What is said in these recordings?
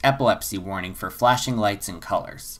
Epilepsy warning for flashing lights and colors.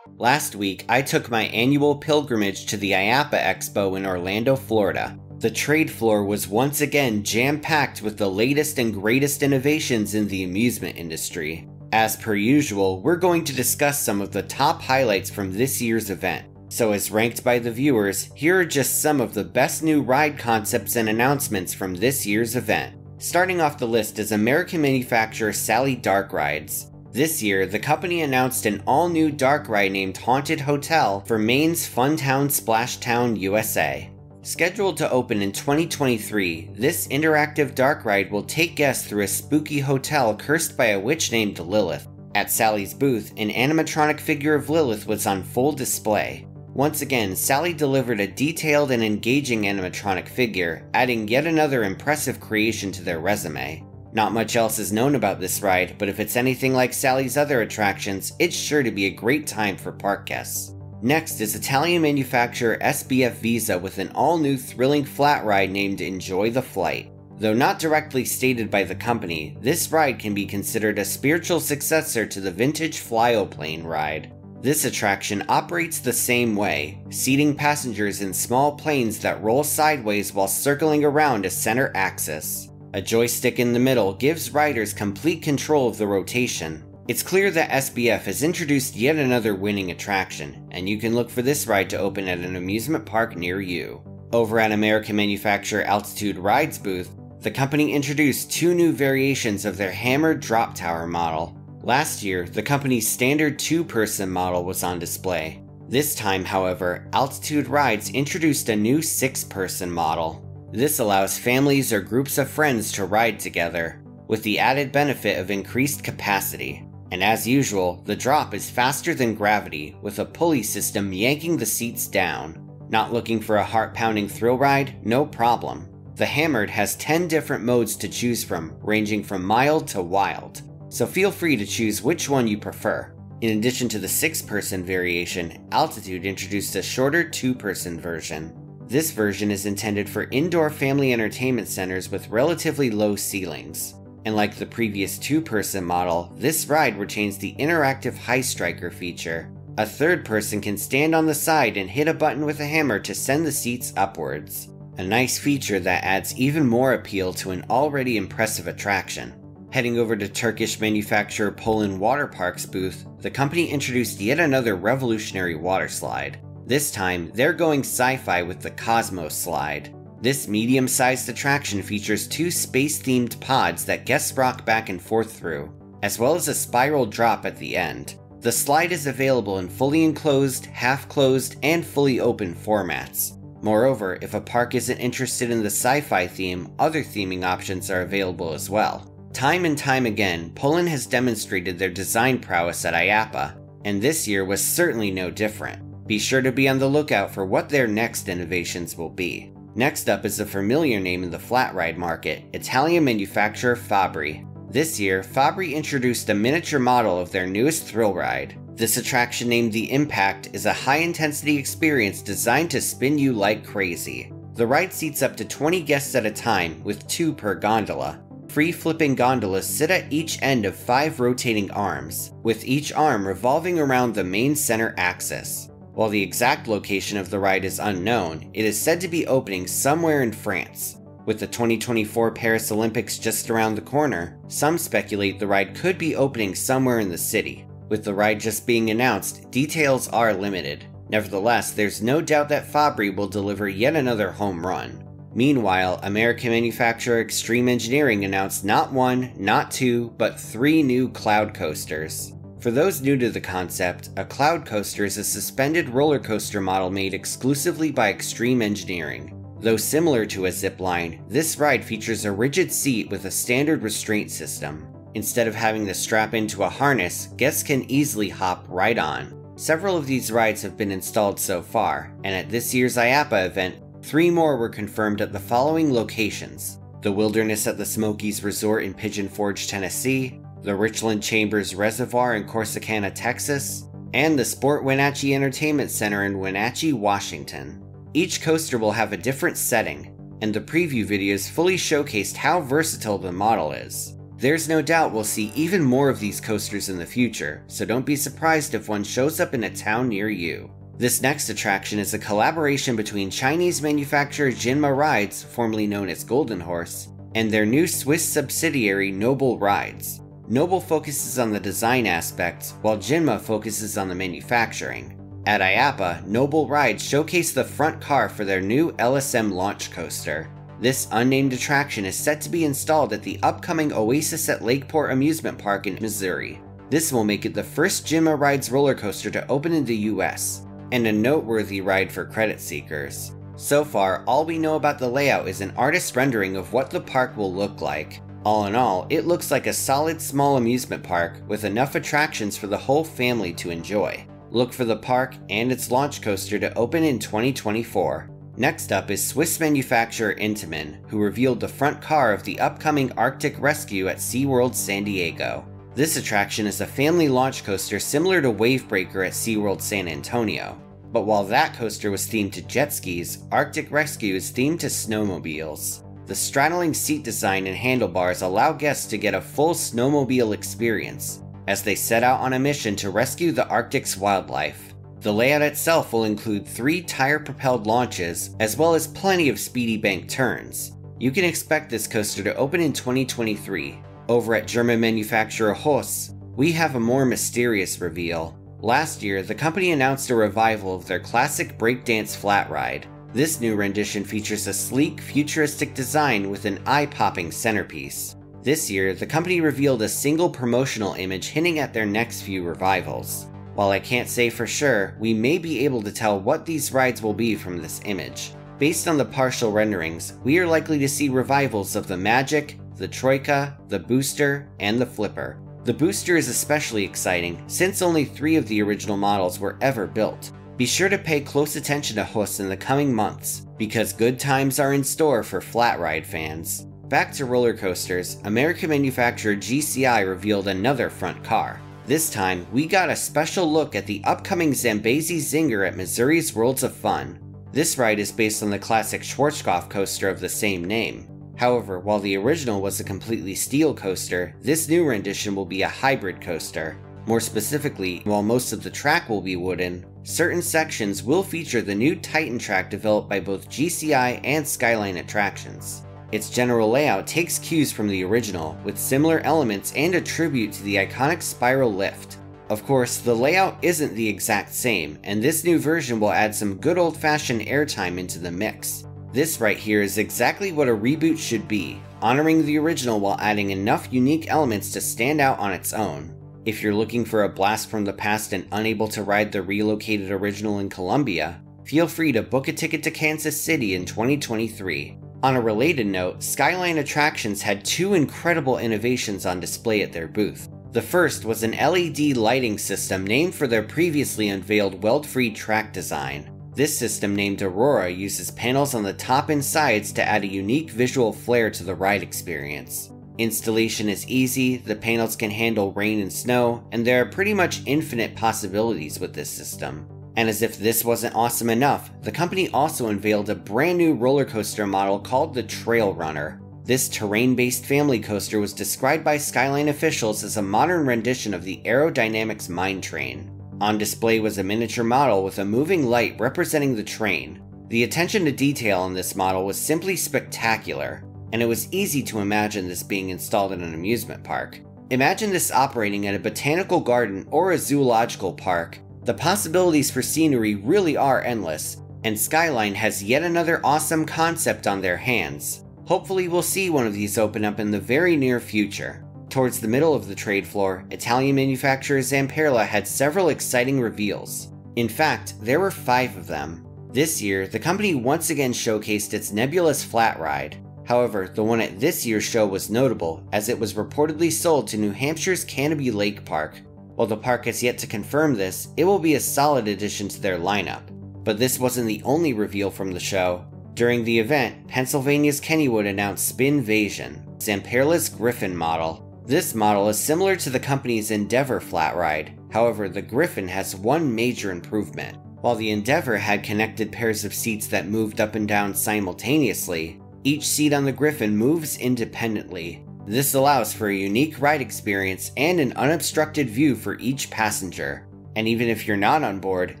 Last week, I took my annual pilgrimage to the IAAPA Expo in Orlando, Florida. The trade floor was once again jam-packed with the latest and greatest innovations in the amusement industry. As per usual, we're going to discuss some of the top highlights from this year's event. So as ranked by the viewers, here are just some of the best new ride concepts and announcements from this year's event. Starting off the list is American manufacturer Sally Dark Rides. This year, the company announced an all-new dark ride named Haunted Hotel for Maine's Funtown Splashtown, USA. Scheduled to open in 2023, this interactive dark ride will take guests through a spooky hotel cursed by a witch named Lilith. At Sally's booth, an animatronic figure of Lilith was on full display. Once again, Sally delivered a detailed and engaging animatronic figure, adding yet another impressive creation to their resume. Not much else is known about this ride, but if it's anything like Sally's other attractions, it's sure to be a great time for park guests. Next is Italian manufacturer SBF Visa with an all-new thrilling flat ride named Enjoy the Flight. Though not directly stated by the company, this ride can be considered a spiritual successor to the vintage Flyoplane ride. This attraction operates the same way, seating passengers in small planes that roll sideways while circling around a center axis. A joystick in the middle gives riders complete control of the rotation. It's clear that SBF has introduced yet another winning attraction, and you can look for this ride to open at an amusement park near you. Over at American manufacturer Altitude Rides booth, the company introduced two new variations of their hammered drop tower model. Last year, the company's standard two-person model was on display. This time, however, Altitude Rides introduced a new six-person model. This allows families or groups of friends to ride together, with the added benefit of increased capacity. And as usual, the drop is faster than gravity, with a pulley system yanking the seats down. Not looking for a heart-pounding thrill ride? No problem. The Hammered has 10 different modes to choose from, ranging from mild to wild, so feel free to choose which one you prefer. In addition to the six-person variation, Altitude introduced a shorter two-person version. This version is intended for indoor family entertainment centers with relatively low ceilings. And like the previous two-person model, this ride retains the interactive High Striker feature. A third person can stand on the side and hit a button with a hammer to send the seats upwards. A nice feature that adds even more appeal to an already impressive attraction. Heading over to Turkish manufacturer Polin Waterparks booth, the company introduced yet another revolutionary water slide. This time, they're going sci-fi with the Cosmos slide. This medium-sized attraction features two space-themed pods that guests rock back and forth through, as well as a spiral drop at the end. The slide is available in fully enclosed, half-closed, and fully open formats. Moreover, if a park isn't interested in the sci-fi theme, other theming options are available as well. Time and time again, Polin has demonstrated their design prowess at IAAPA, and this year was certainly no different. Be sure to be on the lookout for what their next innovations will be. Next up is a familiar name in the flat ride market, Italian manufacturer Fabbri. This year, Fabbri introduced a miniature model of their newest thrill ride. This attraction, named the Impact, is a high-intensity experience designed to spin you like crazy. The ride seats up to 20 guests at a time, with 2 per gondola. Free-flipping gondolas sit at each end of 5 rotating arms, with each arm revolving around the main center axis. While the exact location of the ride is unknown, it is said to be opening somewhere in France. With the 2024 Paris Olympics just around the corner, some speculate the ride could be opening somewhere in the city. With the ride just being announced, details are limited. Nevertheless, there's no doubt that Fabbri will deliver yet another home run. Meanwhile, American manufacturer Extreme Engineering announced not 1, not 2, but 3 new cloud coasters. For those new to the concept, a cloud coaster is a suspended roller coaster model made exclusively by Extreme Engineering. Though similar to a zipline, this ride features a rigid seat with a standard restraint system. Instead of having to strap into a harness, guests can easily hop right on. Several of these rides have been installed so far, and at this year's IAAPA event, 3 more were confirmed at the following locations: the Wilderness at the Smokies Resort in Pigeon Forge, Tennessee, the Richland Chambers Reservoir in Corsicana, Texas, and the Sport Wenatchee Entertainment Center in Wenatchee, Washington. Each coaster will have a different setting. and the preview videos fully showcased how versatile the model is. There's no doubt we'll see even more of these coasters in the future, so don't be surprised if one shows up in a town near you. This next attraction is a collaboration between Chinese manufacturer Jinma Rides, formerly known as Golden Horse, and their new Swiss subsidiary Maurer Rides. Noble focuses on the design aspects, while Jinma focuses on the manufacturing. At IAAPA, Maurer Rides showcased the front car for their new LSM launch coaster. This unnamed attraction is set to be installed at the upcoming Oasis at Lakeport amusement park in Missouri. This will make it the first Jinma Rides roller coaster to open in the US, and a noteworthy ride for credit seekers. So far, all we know about the layout is an artist's rendering of what the park will look like. All in all, it looks like a solid small amusement park with enough attractions for the whole family to enjoy. Look for the park and its launch coaster to open in 2024. Next up is Swiss manufacturer Intamin, who revealed the front car of the upcoming Arctic Rescue at SeaWorld San Diego. This attraction is a family launch coaster similar to Wavebreaker at SeaWorld San Antonio. But while that coaster was themed to jet skis, Arctic Rescue is themed to snowmobiles. The straddling seat design and handlebars allow guests to get a full snowmobile experience, as they set out on a mission to rescue the Arctic's wildlife. The layout itself will include 3 tire-propelled launches, as well as plenty of speedy bank turns. You can expect this coaster to open in 2023. Over at German manufacturer HUSS, we have a more mysterious reveal. Last year, the company announced a revival of their classic breakdance flat ride. This new rendition features a sleek, futuristic design with an eye-popping centerpiece. This year, the company revealed a single promotional image hinting at their next few revivals. While I can't say for sure, we may be able to tell what these rides will be from this image. Based on the partial renderings, we are likely to see revivals of the Magic, the Troika, the Booster, and the Flipper. The Booster is especially exciting, since only 3 of the original models were ever built. Be sure to pay close attention to HUSS in the coming months, because good times are in store for flat ride fans. Back to roller coasters, American manufacturer GCI revealed another front car. This time, we got a special look at the upcoming Zambezi Zinger at Missouri's Worlds of Fun. This ride is based on the classic Schwarzkopf coaster of the same name. However, while the original was a completely steel coaster, this new rendition will be a hybrid coaster. More specifically, while most of the track will be wooden, certain sections will feature the new Titan track developed by both GCI and Skyline Attractions. Its general layout takes cues from the original, with similar elements and a tribute to the iconic spiral lift. Of course, the layout isn't the exact same, and this new version will add some good old-fashioned airtime into the mix. This right here is exactly what a reboot should be, honoring the original while adding enough unique elements to stand out on its own. If you're looking for a blast from the past and unable to ride the relocated original in Columbia, feel free to book a ticket to Kansas City in 2023. On a related note, Skyline Attractions had 2 incredible innovations on display at their booth. The first was an LED lighting system named for their previously unveiled weld-free track design. This system, named Aurora, uses panels on the top and sides to add a unique visual flair to the ride experience. Installation is easy, the panels can handle rain and snow, and there are pretty much infinite possibilities with this system. And as if this wasn't awesome enough, the company also unveiled a brand new roller coaster model called the Trail Runner. This terrain-based family coaster was described by Skyline officials as a modern rendition of the Aerodynamics Mine Train. On display was a miniature model with a moving light representing the train. The attention to detail on this model was simply spectacular, and it was easy to imagine this being installed in an amusement park. Imagine this operating at a botanical garden or a zoological park. The possibilities for scenery really are endless, and Skyline has yet another awesome concept on their hands. Hopefully we'll see one of these open up in the very near future. Towards the middle of the trade floor, Italian manufacturer Zamperla had several exciting reveals. In fact, there were 5 of them. This year, the company once again showcased its nebulous flat ride. However, the one at this year's show was notable, as it was reportedly sold to New Hampshire's Canobie Lake Park. While the park has yet to confirm this, it will be a solid addition to their lineup. But this wasn't the only reveal from the show. During the event, Pennsylvania's Kennywood announced Spinvasion, Zamperla's Griffin model. This model is similar to the company's Endeavor flat ride, however the Griffin has one major improvement. While the Endeavor had connected pairs of seats that moved up and down simultaneously, Each seat on the Griffin moves independently. This allows for a unique ride experience and an unobstructed view for each passenger. And even if you're not on board,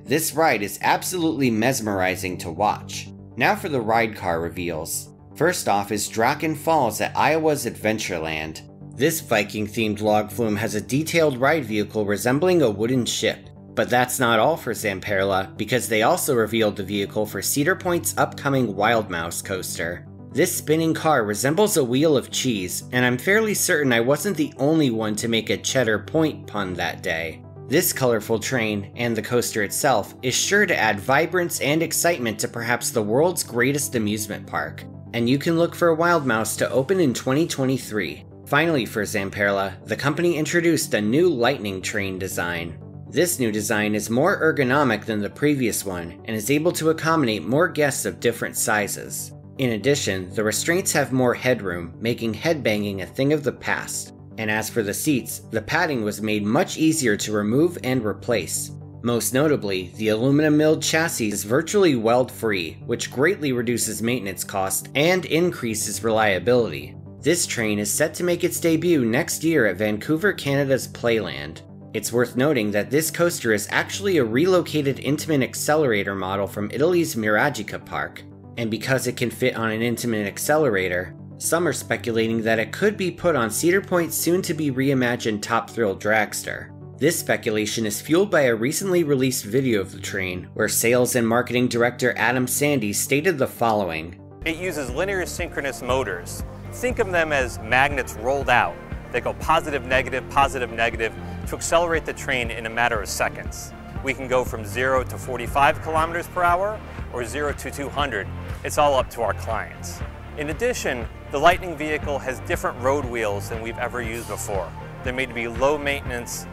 this ride is absolutely mesmerizing to watch. Now for the ride car reveals. First off is Draken Falls at Iowa's Adventureland. This Viking-themed log flume has a detailed ride vehicle resembling a wooden ship. But that's not all for Zamperla, because they also revealed the vehicle for Cedar Point's upcoming Wild Mouse coaster. This spinning car resembles a wheel of cheese, and I'm fairly certain I wasn't the only one to make a Cheddar Point pun that day. This colorful train, and the coaster itself, is sure to add vibrance and excitement to perhaps the world's greatest amusement park. And you can look for Wild Mouse to open in 2023. Finally for Zamperla, the company introduced a new Lightning train design. This new design is more ergonomic than the previous one, and is able to accommodate more guests of different sizes. In addition, the restraints have more headroom, making headbanging a thing of the past. And as for the seats, the padding was made much easier to remove and replace. Most notably, the aluminum milled chassis is virtually weld-free, which greatly reduces maintenance costs and increases reliability. This train is set to make its debut next year at Vancouver, Canada's Playland. It's worth noting that this coaster is actually a relocated Intamin accelerator model from Italy's Miragica Park. And because it can fit on an Intamin accelerator, some are speculating that it could be put on Cedar Point's soon-to-be reimagined Top Thrill dragster. This speculation is fueled by a recently released video of the train, where sales and marketing director Adam Sandy stated the following. It uses linear synchronous motors. Think of them as magnets rolled out. They go positive, negative, to accelerate the train in a matter of seconds. We can go from 0 to 45 kilometers per hour, or 0 to 200. It's all up to our clients. In addition, the Lightning vehicle has different road wheels than we've ever used before. They're made to be low maintenance,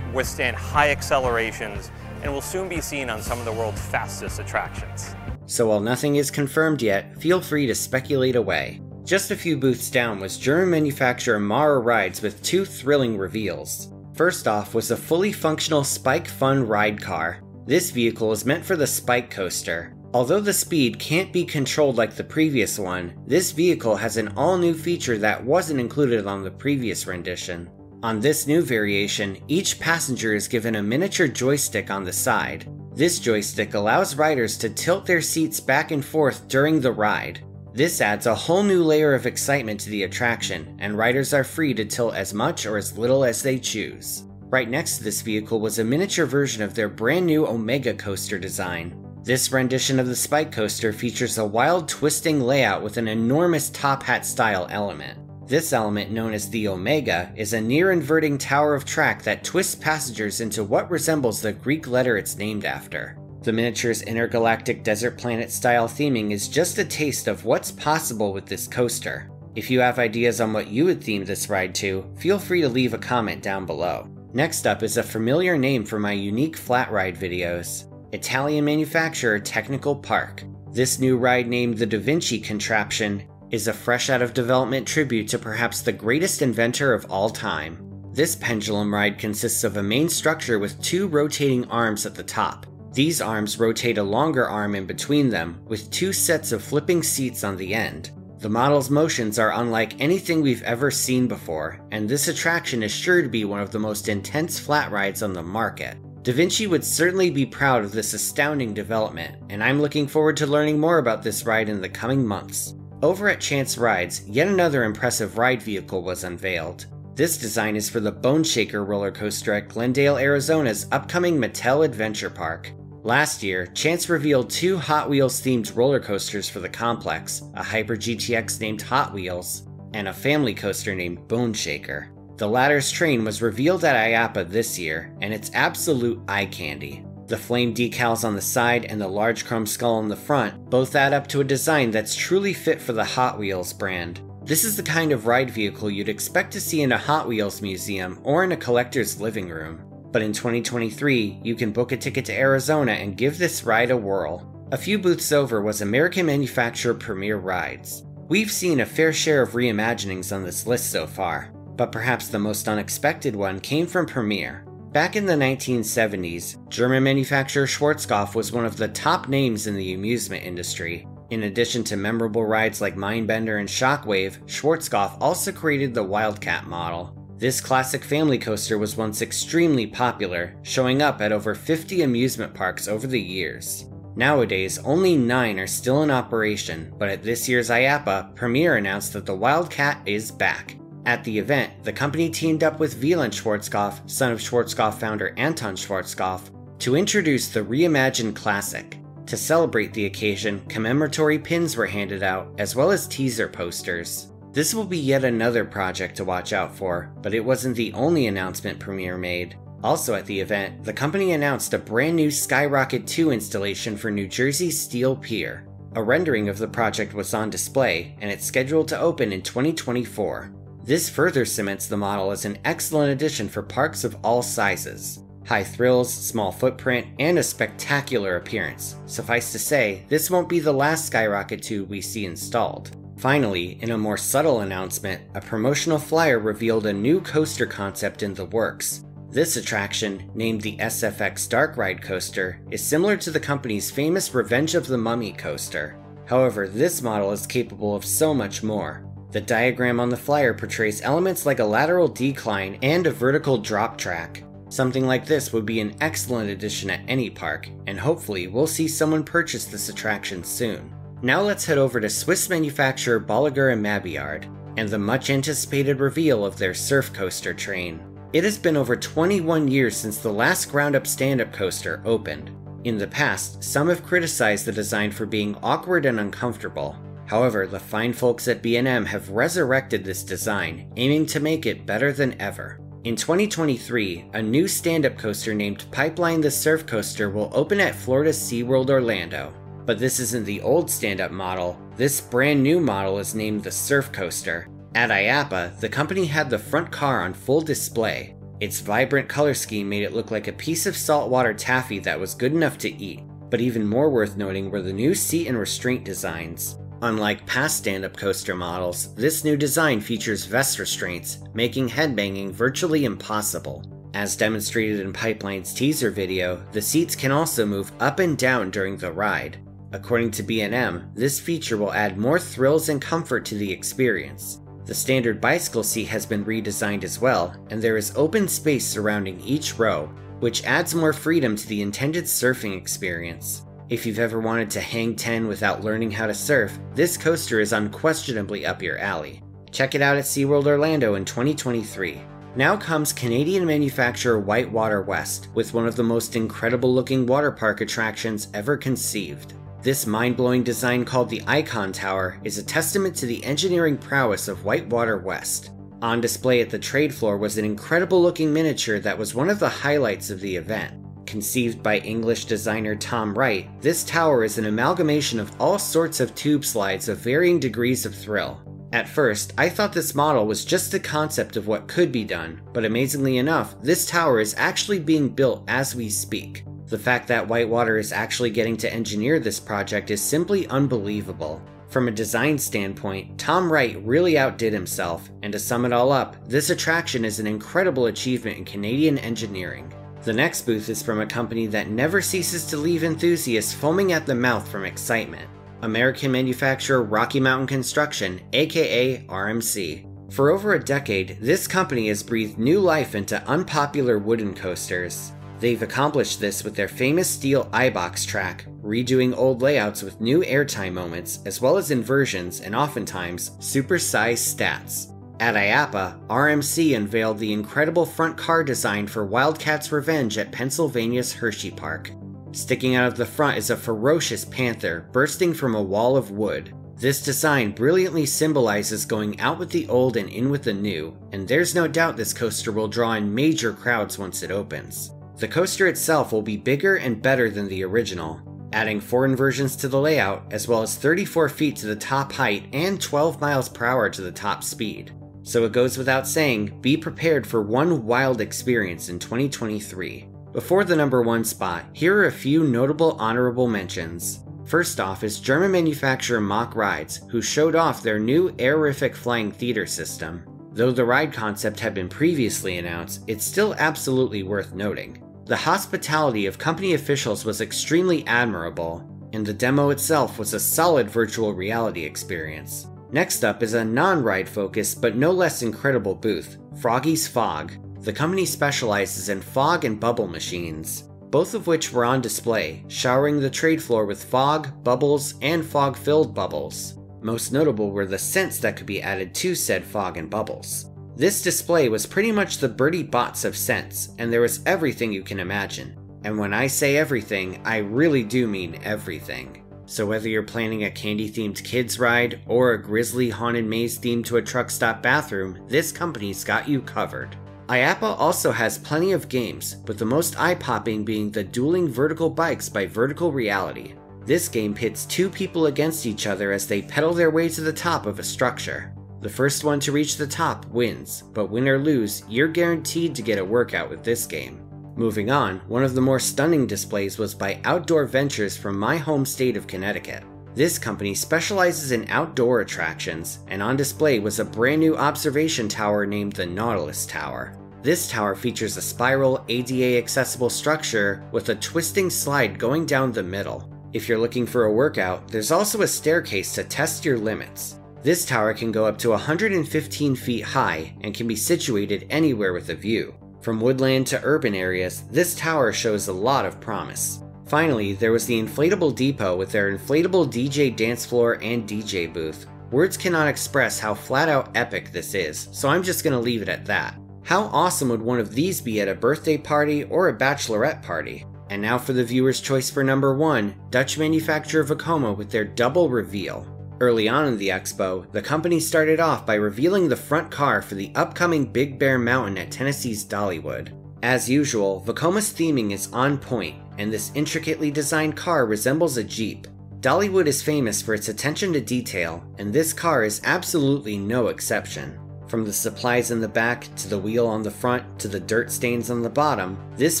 withstand high accelerations, and will soon be seen on some of the world's fastest attractions. So while nothing is confirmed yet, feel free to speculate away. Just a few booths down was German manufacturer Maurer Rides with two thrilling reveals. First off was a fully functional Spike Fun ride car. This vehicle is meant for the Spike coaster. Although the speed can't be controlled like the previous one, this vehicle has an all-new feature that wasn't included on the previous rendition. On this new variation, each passenger is given a miniature joystick on the side. This joystick allows riders to tilt their seats back and forth during the ride. This adds a whole new layer of excitement to the attraction, and riders are free to tilt as much or as little as they choose. Right next to this vehicle was a miniature version of their brand new Omega coaster design. This rendition of the Spike coaster features a wild twisting layout with an enormous top hat style element. This element, known as the Omega, is a near-inverting tower of track that twists passengers into what resembles the Greek letter it's named after. The miniature's intergalactic desert planet style theming is just a taste of what's possible with this coaster. If you have ideas on what you would theme this ride to, feel free to leave a comment down below. Next up is a familiar name for my unique flat ride videos. Italian manufacturer Technical Park. This new ride, named the Da Vinci Contraption, is a fresh out of development tribute to perhaps the greatest inventor of all time. This pendulum ride consists of a main structure with two rotating arms at the top. These arms rotate a longer arm in between them, with two sets of flipping seats on the end. The model's motions are unlike anything we've ever seen before, and this attraction is sure to be one of the most intense flat rides on the market. Da Vinci would certainly be proud of this astounding development, and I'm looking forward to learning more about this ride in the coming months. Over at Chance Rides, yet another impressive ride vehicle was unveiled. This design is for the Bone Shaker roller coaster at Glendale, Arizona's upcoming Mattel Adventure Park. Last year, Chance revealed two Hot Wheels themed roller coasters for the complex, a Hyper GTX named Hot Wheels, and a family coaster named Bone Shaker. The latter's train was revealed at IAAPA this year, and it's absolute eye candy. The flame decals on the side and the large chrome skull on the front both add up to a design that's truly fit for the Hot Wheels brand. This is the kind of ride vehicle you'd expect to see in a Hot Wheels museum or in a collector's living room. But in 2023, you can book a ticket to Arizona and give this ride a whirl. A few booths over was American manufacturer Premier Rides. We've seen a fair share of reimaginings on this list so far, but perhaps the most unexpected one came from Premier. Back in the 1970s, German manufacturer Schwarzkopf was one of the top names in the amusement industry. In addition to memorable rides like Mindbender and Shockwave, Schwarzkopf also created the Wildcat model. This classic family coaster was once extremely popular, showing up at over 50 amusement parks over the years. Nowadays, only 9 are still in operation, but at this year's IAAPA, Premier announced that the Wildcat is back. At the event, the company teamed up with Wieland Schwarzkopf, son of Schwarzkopf founder Anton Schwarzkopf, to introduce the reimagined classic. To celebrate the occasion, commemoratory pins were handed out, as well as teaser posters. This will be yet another project to watch out for, but it wasn't the only announcement Premier made. Also at the event, the company announced a brand new Skyrocket 2 installation for New Jersey's Steel Pier. A rendering of the project was on display, and it's scheduled to open in 2024. This further cements the model as an excellent addition for parks of all sizes. High thrills, small footprint, and a spectacular appearance. Suffice to say, this won't be the last Skyrocket 2 we see installed. Finally, in a more subtle announcement, a promotional flyer revealed a new coaster concept in the works. This attraction, named the SFX Dark Ride Coaster, is similar to the company's famous Revenge of the Mummy coaster. However, this model is capable of so much more. The diagram on the flyer portrays elements like a lateral decline and a vertical drop track. Something like this would be an excellent addition at any park, and hopefully we'll see someone purchase this attraction soon. Now let's head over to Swiss manufacturer Bolliger & Mabillard, and the much anticipated reveal of their surf coaster train. It has been over 21 years since the last ground-up stand-up coaster opened. In the past, some have criticized the design for being awkward and uncomfortable. However, the fine folks at B&M have resurrected this design, aiming to make it better than ever. In 2023, a new stand-up coaster named Pipeline the Surf Coaster will open at Florida's SeaWorld Orlando. But this isn't the old stand-up model. This brand new model is named the Surf Coaster. At IAAPA, the company had the front car on full display. Its vibrant color scheme made it look like a piece of saltwater taffy that was good enough to eat. But even more worth noting were the new seat and restraint designs. Unlike past stand-up coaster models, this new design features vest restraints, making headbanging virtually impossible. As demonstrated in Pipeline's teaser video, the seats can also move up and down during the ride. According to B&M, this feature will add more thrills and comfort to the experience. The standard bicycle seat has been redesigned as well, and there is open space surrounding each row, which adds more freedom to the intended surfing experience. If you've ever wanted to hang 10 without learning how to surf, this coaster is unquestionably up your alley. Check it out at SeaWorld Orlando in 2023. Now comes Canadian manufacturer Whitewater West with one of the most incredible looking water park attractions ever conceived. This mind-blowing design called the Icon Tower is a testament to the engineering prowess of Whitewater West. On display at the trade floor was an incredible looking miniature that was one of the highlights of the event. Conceived by English designer Tom Wright, this tower is an amalgamation of all sorts of tube slides of varying degrees of thrill. At first, I thought this model was just a concept of what could be done, but amazingly enough, this tower is actually being built as we speak. The fact that Whitewater is actually getting to engineer this project is simply unbelievable. From a design standpoint, Tom Wright really outdid himself, and to sum it all up, this attraction is an incredible achievement in Canadian engineering. The next booth is from a company that never ceases to leave enthusiasts foaming at the mouth from excitement. American manufacturer Rocky Mountain Construction, aka RMC. For over a decade, this company has breathed new life into unpopular wooden coasters. They've accomplished this with their famous steel iBox track, redoing old layouts with new airtime moments, as well as inversions and oftentimes supersized stats. At IAAPA, RMC unveiled the incredible front car design for Wildcat's Revenge at Pennsylvania's Hershey Park. Sticking out of the front is a ferocious panther bursting from a wall of wood. This design brilliantly symbolizes going out with the old and in with the new, and there's no doubt this coaster will draw in major crowds once it opens. The coaster itself will be bigger and better than the original, adding 4 inversions to the layout, as well as 34 feet to the top height and 12 miles per hour to the top speed. So it goes without saying, be prepared for one wild experience in 2023. Before the number 1 spot, here are a few notable honorable mentions. First off is German manufacturer Maurer Rides, who showed off their new aerific flying theater system. Though the ride concept had been previously announced, it's still absolutely worth noting. The hospitality of company officials was extremely admirable, and the demo itself was a solid virtual reality experience. Next up is a non-ride focused but no less incredible booth, Froggy's Fog. The company specializes in fog and bubble machines, both of which were on display, showering the trade floor with fog, bubbles, and fog-filled bubbles. Most notable were the scents that could be added to said fog and bubbles. This display was pretty much the Birdie Bots of scents, and there was everything you can imagine. And when I say everything, I really do mean everything. So whether you're planning a candy-themed kids ride, or a grisly haunted maze themed to a truck stop bathroom, this company's got you covered. IAAPA also has plenty of games, with the most eye-popping being the Dueling Vertical Bikes by Vertical Reality. This game pits two people against each other as they pedal their way to the top of a structure. The first one to reach the top wins, but win or lose, you're guaranteed to get a workout with this game. Moving on, one of the more stunning displays was by Outdoor Ventures from my home state of Connecticut. This company specializes in outdoor attractions, and on display was a brand new observation tower named the Nautilus Tower. This tower features a spiral, ADA accessible structure with a twisting slide going down the middle. If you're looking for a workout, there's also a staircase to test your limits. This tower can go up to 115 feet high and can be situated anywhere with a view. From woodland to urban areas, this tower shows a lot of promise. Finally, there was the Inflatable Depot with their inflatable DJ dance floor and DJ booth. Words cannot express how flat out epic this is, so I'm just gonna leave it at that. How awesome would one of these be at a birthday party or a bachelorette party? And now for the viewer's choice for number 1, Dutch manufacturer Vekoma with their double reveal. Early on in the expo, the company started off by revealing the front car for the upcoming Big Bear Mountain at Tennessee's Dollywood. As usual, Vekoma's theming is on point, and this intricately designed car resembles a Jeep. Dollywood is famous for its attention to detail, and this car is absolutely no exception. From the supplies in the back, to the wheel on the front, to the dirt stains on the bottom, this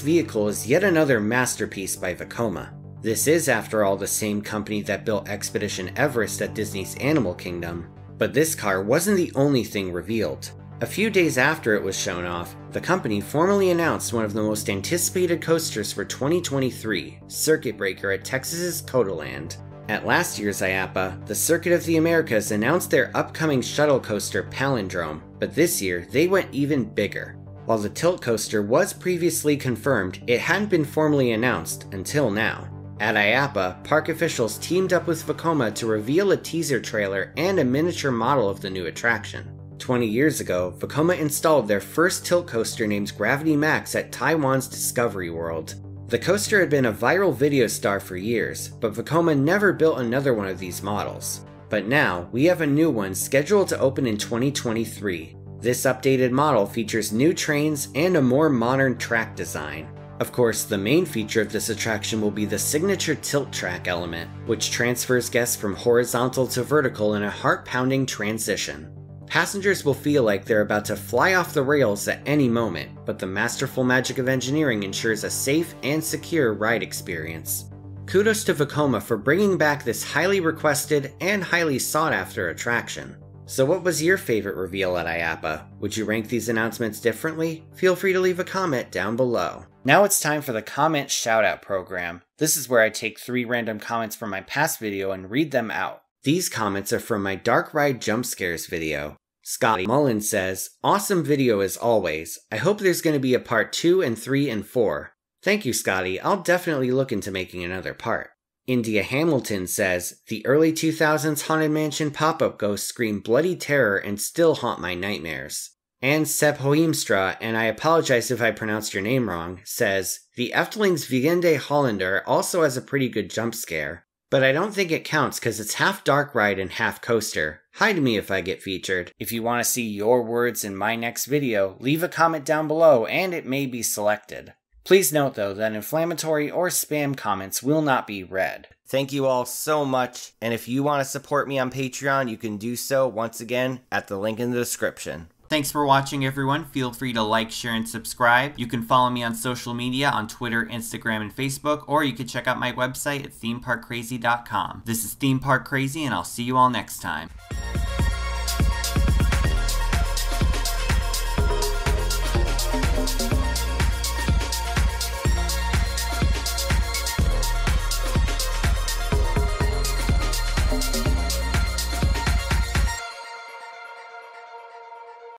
vehicle is yet another masterpiece by Vekoma. This is, after all, the same company that built Expedition Everest at Disney's Animal Kingdom, but this car wasn't the only thing revealed. A few days after it was shown off, the company formally announced one of the most anticipated coasters for 2023, Circuit Breaker at Texas's Codaland. At last year's IAAPA, the Circuit of the Americas announced their upcoming shuttle coaster Palindrome, but this year they went even bigger. While the tilt coaster was previously confirmed, it hadn't been formally announced until now. At IAAPA, park officials teamed up with Vekoma to reveal a teaser trailer and a miniature model of the new attraction. 20 years ago, Vekoma installed their first tilt coaster named Gravity Max at Taiwan's Discovery World. The coaster had been a viral video star for years, but Vekoma never built another one of these models. But now, we have a new one scheduled to open in 2023. This updated model features new trains and a more modern track design. Of course, the main feature of this attraction will be the signature tilt track element, which transfers guests from horizontal to vertical in a heart-pounding transition. Passengers will feel like they're about to fly off the rails at any moment, but the masterful magic of engineering ensures a safe and secure ride experience. Kudos to Vekoma for bringing back this highly requested and highly sought-after attraction. So what was your favorite reveal at IAAPA? Would you rank these announcements differently? Feel free to leave a comment down below. Now it's time for the comment shoutout program. This is where I take 3 random comments from my past video and read them out. These comments are from my Dark Ride Jump Scares video. Scotty Mullen says, "Awesome video as always. I hope there's going to be a part 2 and 3 and 4. Thank you, Scotty. I'll definitely look into making another part." India Hamilton says, "The early 2000s Haunted Mansion pop-up ghosts scream bloody terror and still haunt my nightmares." And Seb Hoimstra, and I apologize if I pronounced your name wrong, says, "The Efteling's Vigende Hollander also has a pretty good jump scare, but I don't think it counts because it's half dark ride and half coaster. Hi to me if I get featured." If you want to see your words in my next video, leave a comment down below and it may be selected. Please note though that inflammatory or spam comments will not be read. Thank you all so much, and if you want to support me on Patreon, you can do so once again at the link in the description. Thanks for watching, everyone. Feel free to like, share, and subscribe. You can follow me on social media on Twitter, Instagram, and Facebook, or you can check out my website at themeparkcrazy.com. This is Theme Park Crazy, and I'll see you all next time.